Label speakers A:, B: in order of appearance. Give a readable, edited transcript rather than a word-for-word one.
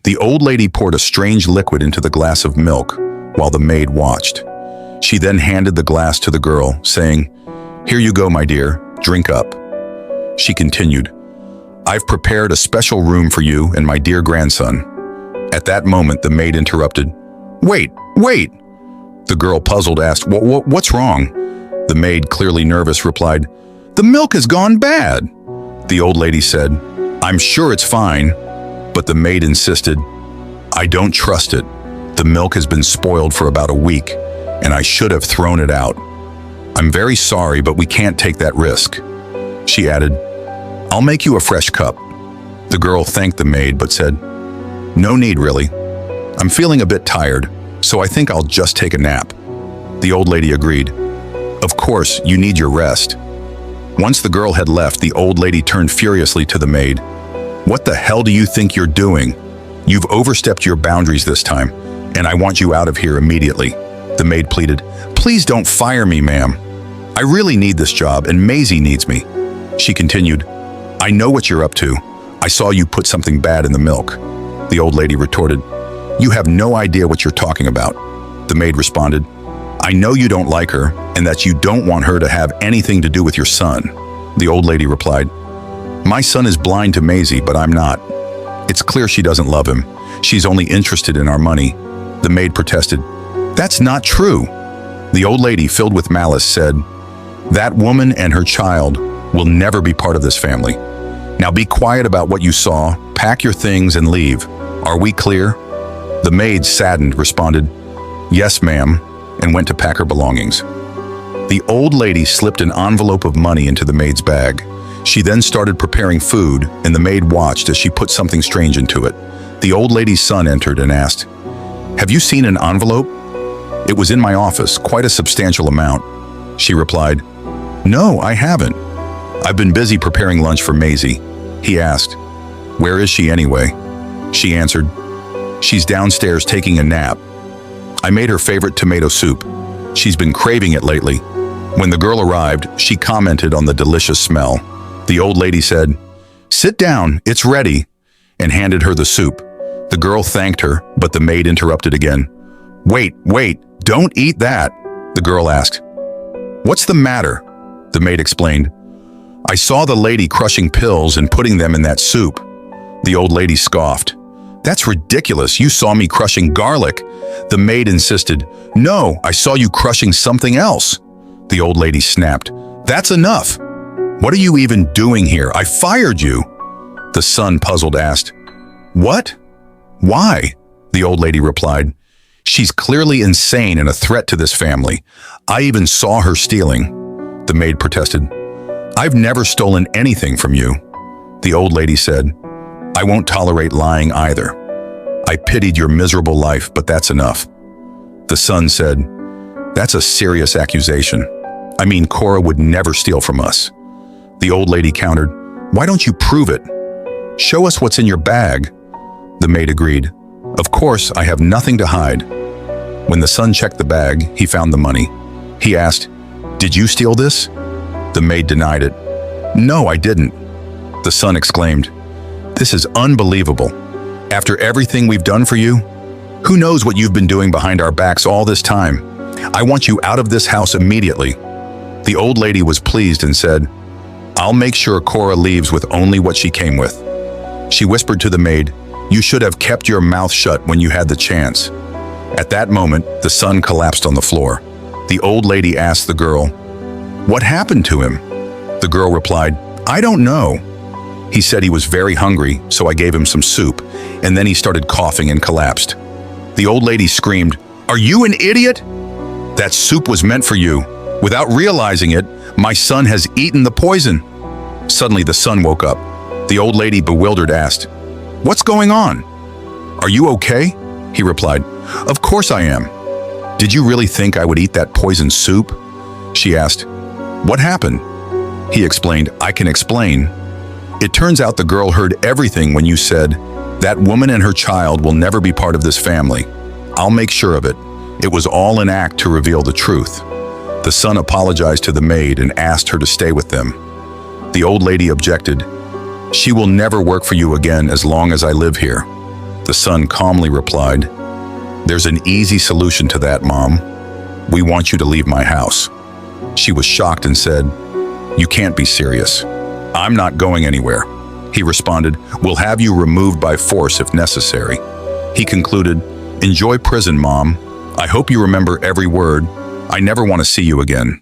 A: The old lady poured a strange liquid into the glass of milk while the maid watched. She then handed the glass to the girl, saying, "Here you go, my dear, drink up." She continued, "I've prepared a special room for you and my dear grandson." At that moment, the maid interrupted. Wait! The girl, puzzled, asked, What's wrong?" The maid, clearly nervous, replied, "The milk has gone bad." The old lady said, "I'm sure it's fine," but the maid insisted, "I don't trust it. The milk has been spoiled for about a week, and I should have thrown it out. I'm very sorry, but we can't take that risk." She added, "I'll make you a fresh cup." The girl thanked the maid, but said, "No need, really. I'm feeling a bit tired, so I think I'll just take a nap." The old lady agreed. "Of course, you need your rest." Once the girl had left, the old lady turned furiously to the maid. "What the hell do you think you're doing? You've overstepped your boundaries this time, and I want you out of here immediately." The maid pleaded, "Please don't fire me, ma'am. I really need this job, and Maisie needs me." She continued, "I know what you're up to. I saw you put something bad in the milk." The old lady retorted, "You have no idea what you're talking about." The maid responded, "I know you don't like her and that you don't want her to have anything to do with your son." The old lady replied, "My son is blind to Maisie, but I'm not. It's clear she doesn't love him. She's only interested in our money." The maid protested, "That's not true." The old lady, filled with malice, said, "That woman and her child will never be part of this family. Now be quiet about what you saw, pack your things and leave. Are we clear?" The maid, saddened, responded, "Yes, ma'am," and went to pack her belongings. The old lady slipped an envelope of money into the maid's bag. She then started preparing food, and the maid watched as she put something strange into it. The old lady's son entered and asked, "Have you seen an envelope?" "It was in my office, quite a substantial amount." She replied, "No, I haven't. I've been busy preparing lunch for Maisie." He asked, "Where is she anyway?" She answered, "She's downstairs taking a nap. I made her favorite tomato soup. She's been craving it lately." When the girl arrived, she commented on the delicious smell. The old lady said, "Sit down, it's ready," and handed her the soup. The girl thanked her, but the maid interrupted again. Wait, don't eat that," the girl asked. "What's the matter?" The maid explained, "I saw the lady crushing pills and putting them in that soup." The old lady scoffed. "That's ridiculous, you saw me crushing garlic." The maid insisted, "No, I saw you crushing something else." The old lady snapped, "That's enough. What are you even doing here? I fired you." The son, puzzled, asked, "What? Why?" The old lady replied, "She's clearly insane and a threat to this family. I even saw her stealing." The maid protested, "I've never stolen anything from you." The old lady said, "I won't tolerate lying either. I pitied your miserable life, but that's enough." The son said, "That's a serious accusation. I mean, Cora would never steal from us." The old lady countered, "Why don't you prove it? Show us what's in your bag." The maid agreed, "Of course, I have nothing to hide." When the son checked the bag, he found the money. He asked, "Did you steal this?" The maid denied it. "No, I didn't." The son exclaimed, "This is unbelievable. After everything we've done for you? Who knows what you've been doing behind our backs all this time? I want you out of this house immediately." The old lady was pleased and said, "I'll make sure Cora leaves with only what she came with." She whispered to the maid, "You should have kept your mouth shut when you had the chance." At that moment, the son collapsed on the floor. The old lady asked the girl, "What happened to him?" The girl replied, "I don't know. He said he was very hungry, so I gave him some soup, and then he started coughing and collapsed." The old lady screamed, "Are you an idiot? That soup was meant for you. Without realizing it, my son has eaten the poison." Suddenly, the son woke up. The old lady, bewildered, asked, "What's going on?" "Are you okay?" He replied, "Of course I am." "Did you really think I would eat that poisoned soup?" She asked, "What happened?" He explained, "I can explain. It turns out the girl heard everything when you said, 'That woman and her child will never be part of this family.' I'll make sure of it. It was all an act to reveal the truth." The son apologized to the maid and asked her to stay with them. The old lady objected, "She will never work for you again as long as I live here." The son calmly replied, "There's an easy solution to that, Mom. We want you to leave my house." She was shocked and said, "You can't be serious." "I'm not going anywhere." He responded, "We'll have you removed by force if necessary." He concluded, "Enjoy prison, Mom. I hope you remember every word. I never want to see you again."